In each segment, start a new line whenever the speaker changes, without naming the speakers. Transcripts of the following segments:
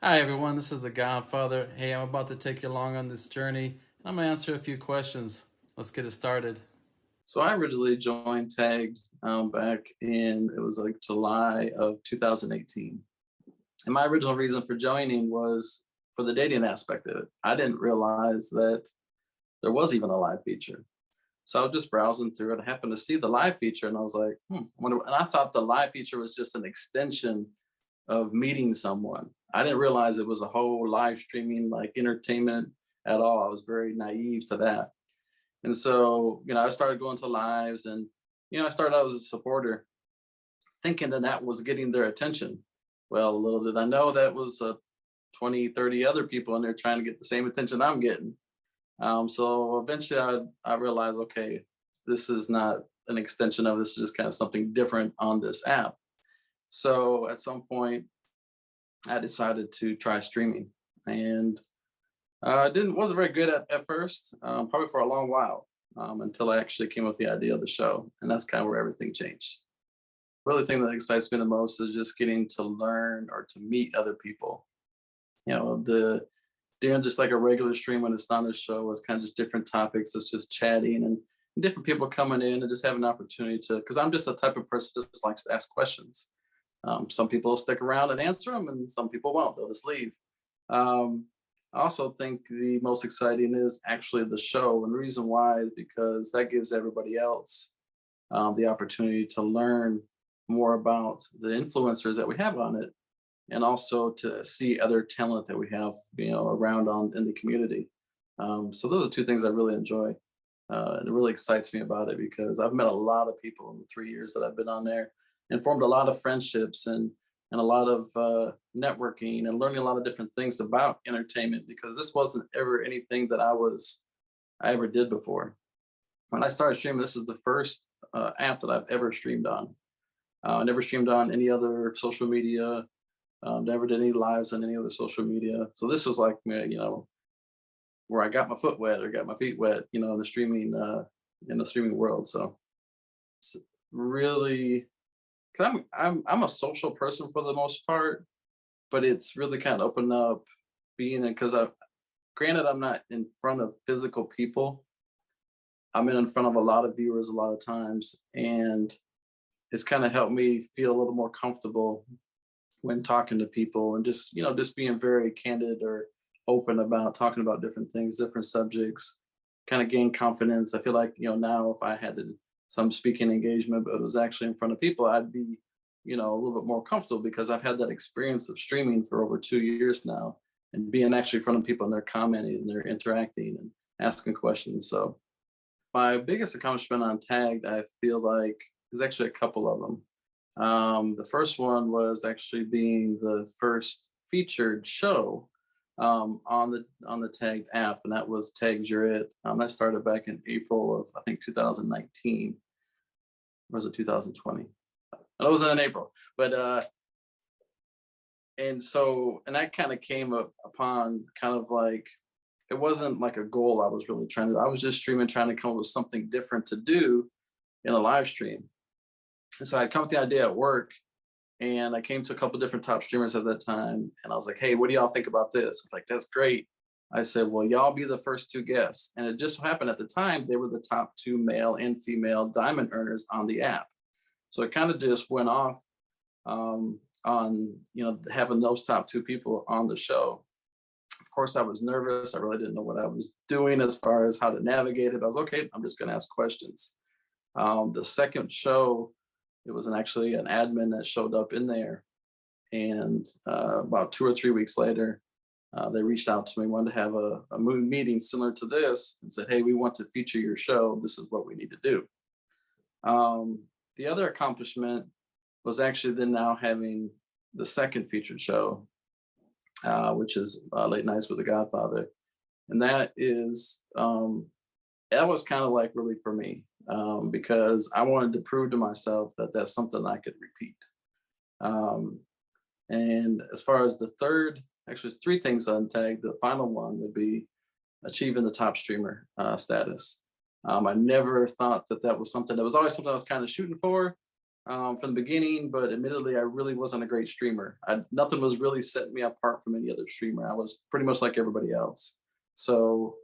Hi everyone, this is the Godfather. Hey, I'm about to take you along on this journey, and I'm gonna answer a few questions. Let's get it started. So I originally joined Tagged back in it was like July of 2018, and my original reason for joining was for the dating aspect of it. I didn't realize that there was even a live feature. So I was just browsing through it. I happened to see the live feature, and I was like, I wonder. And I thought the live feature was just an extension of meeting someone. I didn't realize it was a whole live streaming like entertainment at all. I was very naive to that. And so, I started going to lives and, I started out as a supporter thinking that that was getting their attention. Well, little did I know that was 20, 30 other people in there trying to get the same attention I'm getting. So eventually I realized, okay, this is not an extension of this, is just kind of something different on this app. So at some point, I decided to try streaming, and didn't wasn't very good at first, probably for a long while, until I actually came up with the idea of the show, and that's kind of where everything changed. Really, thing that excites me the most is just getting to learn or to meet other people. The doing just like a regular stream when it's not a show is kind of just different topics. It's just chatting and different people coming in and just have an opportunity to. Because I'm just the type of person that just likes to ask questions. Some people will stick around and answer them, and some people won't. They'll just leave. Um, I also think the most exciting is actually the show, and the reason why is because that gives everybody else the opportunity to learn more about the influencers that we have on it, and also to see other talent that we have, around on in the community. So those are two things I really enjoy, and it really excites me about it because I've met a lot of people in the 3 years that I've been on there, and formed a lot of friendships and a lot of networking and learning a lot of different things about entertainment because this wasn't ever anything that I ever did before. When I started streaming, this is the first app that I've ever streamed on. I never streamed on any other social media. Never did any lives on any other social media. So this was like, where I got my foot wet or got my feet wet, in the streaming world. So it's really, cause I'm a social person for the most part, but it's really kind of opened up being because I, granted, I'm not in front of physical people. I'm in front of a lot of viewers a lot of times, and it's kind of helped me feel a little more comfortable when talking to people and just being very candid or open about talking about different things, different subjects, kind of gain confidence. I feel like, now if I had some speaking engagement, but it was actually in front of people, I'd be, a little bit more comfortable because I've had that experience of streaming for over 2 years now and being actually in front of people and they're commenting and they're interacting and asking questions. So my biggest accomplishment on Tagged, I feel like, is actually a couple of them. The first one was actually being the first featured show on the Tagged app, and that was Tagged You're It. That started back in April of I think 2019, or was it 2020? It was in April, but and that kind of came up upon kind of like it wasn't like a goal I was really trying to. I was just streaming, trying to come up with something different to do in a live stream. And so I'd come with the idea at work, and I came to a couple different top streamers at that time, and I was like, "Hey, what do y'all think about this?" Like, "That's great." I said, "Well, y'all be the first two guests," and it just so happened at the time they were the top two male and female diamond earners on the app. So it kind of just went off on having those top two people on the show. Of course, I was nervous. I really didn't know what I was doing as far as how to navigate it. I was okay. I'm just going to ask questions. The second show, it was actually an admin that showed up in there, and about 2 or 3 weeks later, they reached out to me, wanted to have a meeting similar to this, and said, "Hey, we want to feature your show. This is what we need to do." The other accomplishment was actually then now having the second featured show, which is Late Nights with the Godfather, and that was kind of like really for me, because I wanted to prove to myself that that's something I could repeat. Um, and as far as the third, actually, it's three things untagged. The final one would be achieving the top streamer status. I never thought that that was something that was always something I was kind of shooting for, from the beginning, but admittedly, I really wasn't a great streamer. Nothing was really setting me apart from any other streamer. I was pretty much like everybody else. So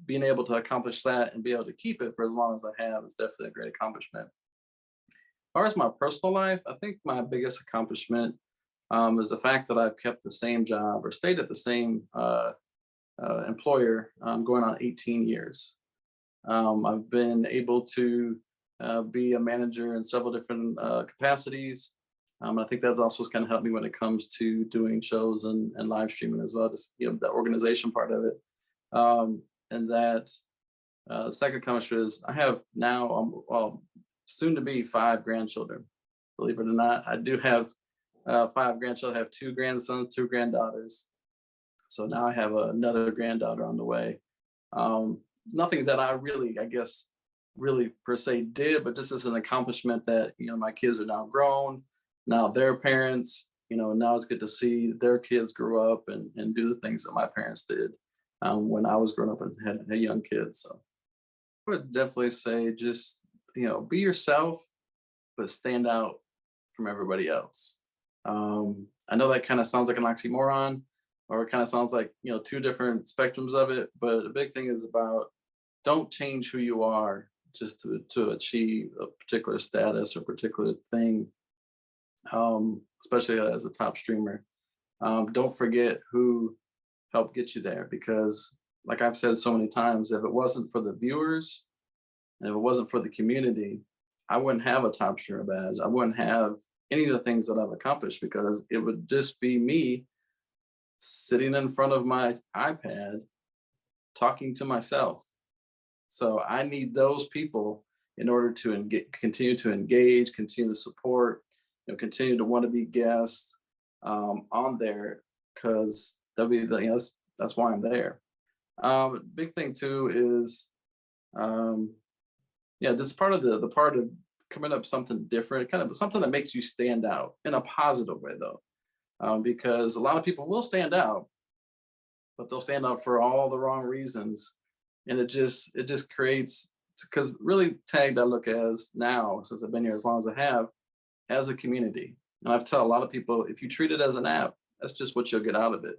being able to accomplish that and be able to keep it for as long as I have is definitely a great accomplishment. As far as my personal life, I think my biggest accomplishment is the fact that I've kept the same job or stayed at the same employer going on 18 years. I've been able to be a manager in several different capacities. I think that also has kind of helped me when it comes to doing shows and live streaming as well, just the organization part of it. And that the second accomplishment is I have now, well, soon to be 5 grandchildren. Believe it or not, I do have 5 grandchildren. I have 2 grandsons, 2 granddaughters. So now I have another granddaughter on the way. Nothing that I really, I guess, really per se did, but this is an accomplishment that my kids are now grown, now they're parents. Now it's good to see their kids grow up and do the things that my parents did when I was growing up and had young kids. So I would definitely say just be yourself, but stand out from everybody else. I know that kind of sounds like an oxymoron, or it kind of sounds like two different spectrums of it, but the big thing is about don't change who you are just to achieve a particular status or particular thing, especially as a top streamer. Don't forget who helped get you there, because like I've said so many times, if it wasn't for the viewers and if it wasn't for the community, I wouldn't have a top streamer badge. I wouldn't have any of the things that I've accomplished, because it would just be me sitting in front of my iPad talking to myself. So I need those people in order to continue to engage, continue to support, continue to want to be guests on there, because that'll be that's why I'm there. Big thing too is this part of the part of coming up something different, kind of something that makes you stand out in a positive way though, because a lot of people will stand out, but they'll stand out for all the wrong reasons, and it just creates, because really tagged I look as now, since I've been here as long as I have, as a community. And I've told a lot of people, if you treat it as an app, that's just what you'll get out of it.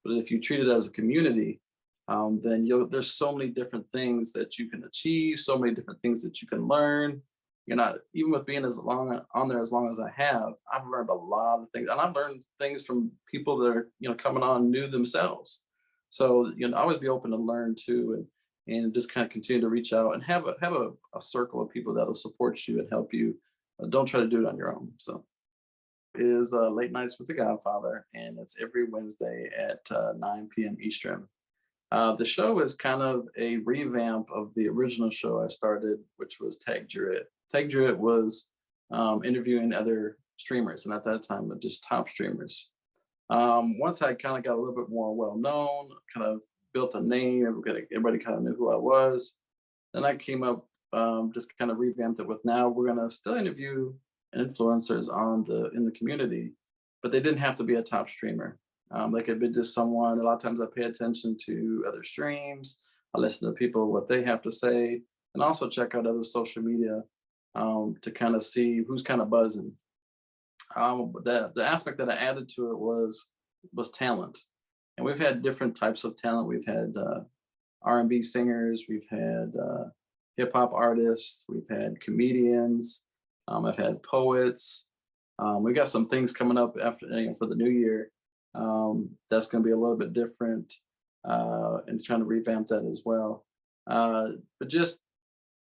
But if you treat it as a community, then there's so many different things that you can achieve, so many different things that you can learn. Even with being as long on there as long as I have, I've learned a lot of things, and I've learned things from people that are coming on new themselves. So always be open to learn too, and just kind of continue to reach out and have a circle of people that'll support you and help you. Don't try to do it on your own. So is Late Nights with the Godfather, and it's every Wednesday at 9 p.m. Eastern. The show is kind of a revamp of the original show I started, which was Tag Druid. Tag Druid was interviewing other streamers, and at that time, just top streamers. Once I kind of got a little bit more well known, kind of built a name, everybody kind of knew who I was. Then I came up, just kind of revamped it with, now we're gonna still interview influencers in the community, but they didn't have to be a top streamer. They could be just someone. A lot of times I pay attention to other streams. I listen to people, what they have to say, and also check out other social media to kind of see who's kind of buzzing. The aspect that I added to it was talent, and we've had different types of talent. We've had R&B singers, we've had hip hop artists, we've had comedians, I've had poets. We got some things coming up after for the new year. That's going to be a little bit different, and trying to revamp that as well. But just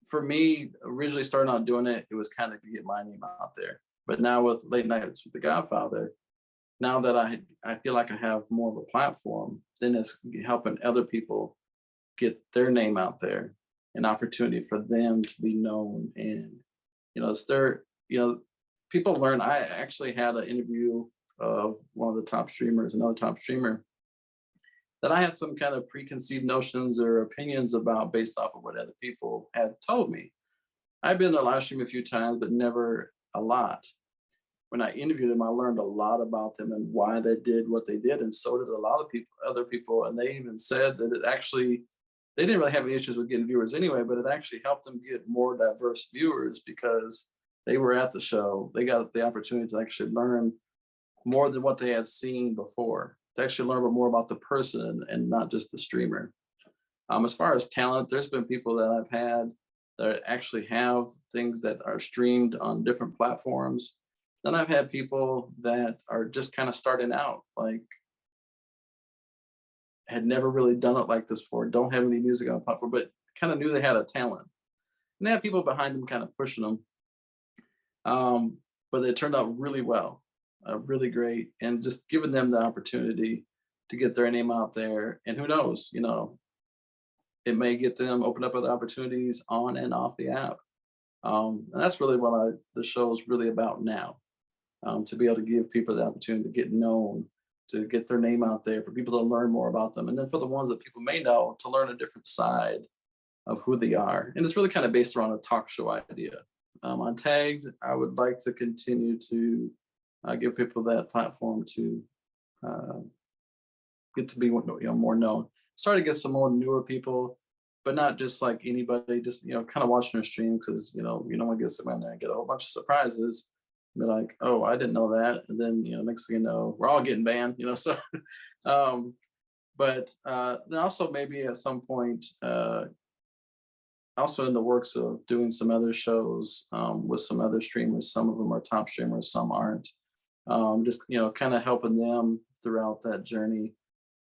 for me, originally starting out doing it, it was kind of to get my name out there. But now with Late Nights with the Godfather, now that I feel like I have more of a platform, then it's helping other people get their name out there, an opportunity for them to be known. And it's their, people learn. I actually had an interview of one of the top streamers, another top streamer, that I had some kind of preconceived notions or opinions about based off of what other people had told me. I've been to live stream a few times, but never a lot. When I interviewed them, I learned a lot about them and why they did what they did, and so did a lot of other people. And they even said that they didn't really have any issues with getting viewers anyway, but it actually helped them get more diverse viewers, because they were at the show. They got the opportunity to actually learn more than what they had seen before, to actually learn more about the person and not just the streamer. As far as talent, there's been people that I've had that actually have things that are streamed on different platforms. Then I've had people that are just kind of starting out, like had never really done it like this before, don't have any music on the platform, but kind of knew they had a talent. And they have people behind them kind of pushing them. But it turned out really well, really great, and just giving them the opportunity to get their name out there. And who knows, it may get them open up other opportunities on and off the app. And that's really what the show is really about now. To be able to give people the opportunity to get known, to get their name out there, for people to learn more about them, and then for the ones that people may know, to learn a different side of who they are. And it's really kind of based around a talk show idea. On Tagged, I would like to continue to give people that platform to uh, get to be more known. Start to get some more newer people, but not just like anybody. Just kind of watching their stream, because you don't want to get somebody in there and get a whole bunch of surprises. Be like, oh, I didn't know that, and then next thing you know, we're all getting banned. So, but then also maybe at some point, also in the works of doing some other shows with some other streamers. Some of them are top streamers, some aren't. Just kind of helping them throughout that journey.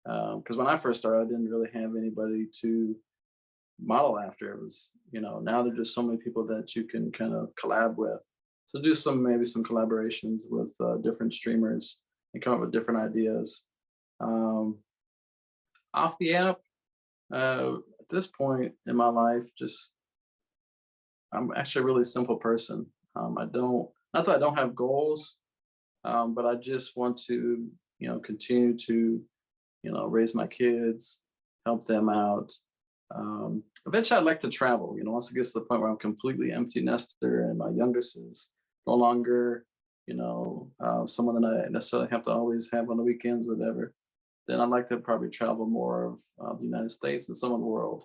Because when I first started, I didn't really have anybody to model after. It was now there's just so many people that you can kind of collab with. So do maybe some collaborations with different streamers and come up with different ideas. Off the app, at this point in my life, just I'm actually a really simple person. I don't, not that I don't have goals, but I just want to continue to raise my kids, help them out. Eventually, I'd like to travel. Once it gets to the point where I'm completely empty nester and my youngest is no longer, someone that I necessarily have to always have on the weekends, whatever. Then I'd like to probably travel more of the United States and some of the world.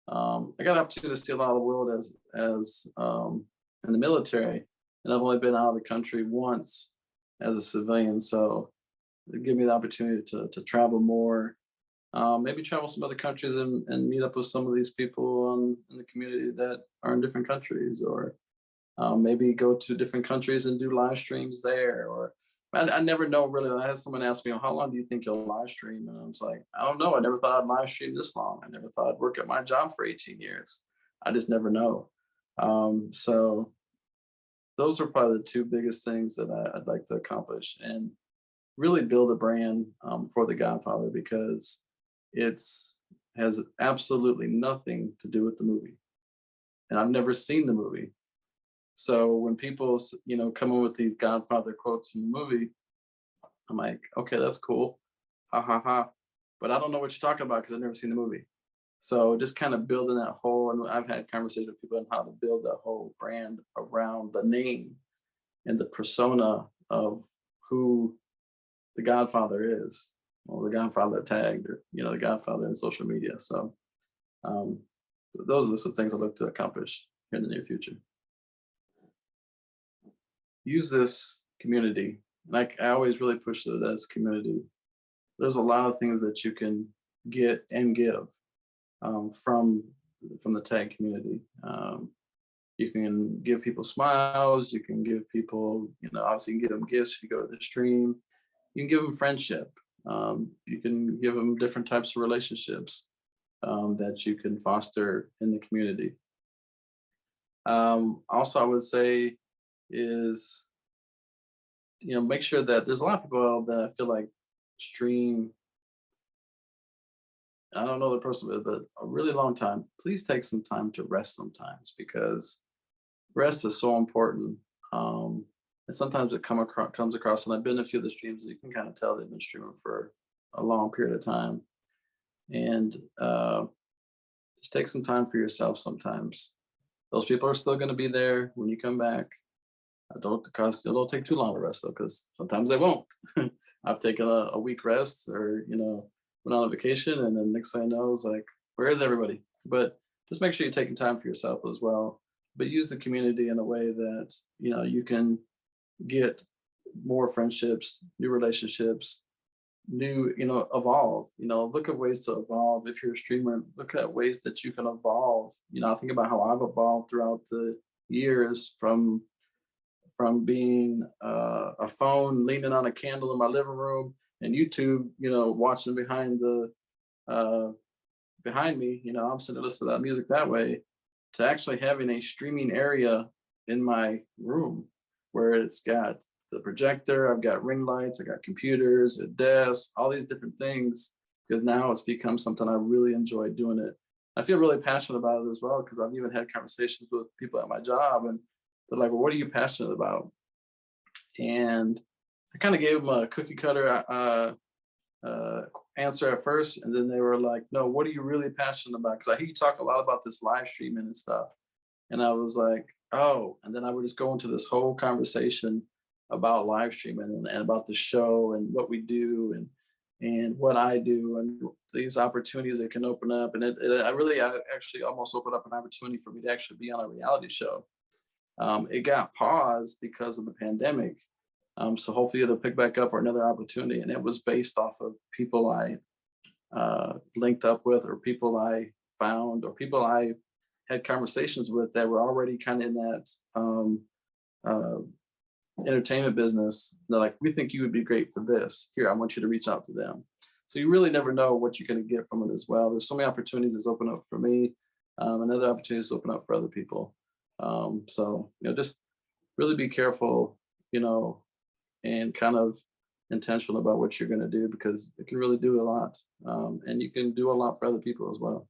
I got an opportunity to see a lot of the world as in the military, and I've only been out of the country once as a civilian. So it gave me the opportunity to travel more, maybe travel some other countries and meet up with some of these people in the community that are in different countries, or maybe go to different countries and do live streams there. Or I never know really. I had someone ask me, "How long do you think you'll live stream?" And I was like, "I don't know. I never thought I'd live stream this long. I never thought I'd work at my job for 18 years. I just never know." So those are probably the two biggest things that I'd like to accomplish, and really build a brand for The Godfather, because it's has absolutely nothing to do with the movie, and I've never seen the movie. So when people come in with these Godfather quotes from the movie, I'm like, okay, that's cool, ha ha ha, but I don't know what you're talking about because I've never seen the movie. So just kind of building that whole, and I've had conversations with people on how to build that whole brand around the name and the persona of who the Godfather is. Well, the Godfather tagged, or the Godfather in social media. So um, those are some things I look to accomplish in the near future. Use this community. Like I always really push this community. There's a lot of things that you can get and give from the tag community. You can give people smiles. You can give people, obviously you can give them gifts if you go to the stream. You can give them friendship. You can give them different types of relationships that you can foster in the community. Also, I would say is, make sure that there's a lot of people that I feel like stream, I don't know the person, but a really long time. Please take some time to rest sometimes, because rest is so important. And sometimes it comes across, and I've been to a few of the streams, and you can kind of tell they've been streaming for a long period of time. And just take some time for yourself sometimes. Those people are still going to be there when you come back. Don't take too long to rest though, because sometimes they won't. I've taken a week rest, or went on a vacation, and then next thing I know, it's like, where is everybody? But just make sure you're taking time for yourself as well. but use the community in a way that, you can get more friendships, new relationships, new, evolve. Look at ways to evolve. If you're a streamer, look at ways that you can evolve. I think about how I've evolved throughout the years from being a phone leaning on a candle in my living room and YouTube, watching uh, behind me. I'm sitting listening to that music that way, to actually having a streaming area in my room where it's got the projector, I've got ring lights, I got computers, a desk, all these different things. Because now it's become something I really enjoy doing it. I feel really passionate about it as well, because I've even had conversations with people at my job, and they're like, "Well, what are you passionate about?" And I kind of gave them a cookie cutter answer at first, and then they were like, "No, what are you really passionate about?" Because I hear you talk a lot about this live streaming and stuff, and I was like, "Oh," and then I would just go into this whole conversation about live streaming and about the show and what we do and what I do and these opportunities that can open up, and I really actually almost opened up an opportunity for me to actually be on a reality show. It got paused because of the pandemic. So hopefully it'll pick back up or another opportunity. And it was based off of people I linked up with, or people I found, or people I had conversations with that were already kind of in that uh, entertainment business. They're like, "We think you would be great for this. Here, I want you to reach out to them." So you really never know what you're going to get from it as well. There's so many opportunities that's open up for me, and other opportunities open up for other people. So just really be careful, and kind of intentional about what you're going to do, because it can really do a lot, and you can do a lot for other people as well.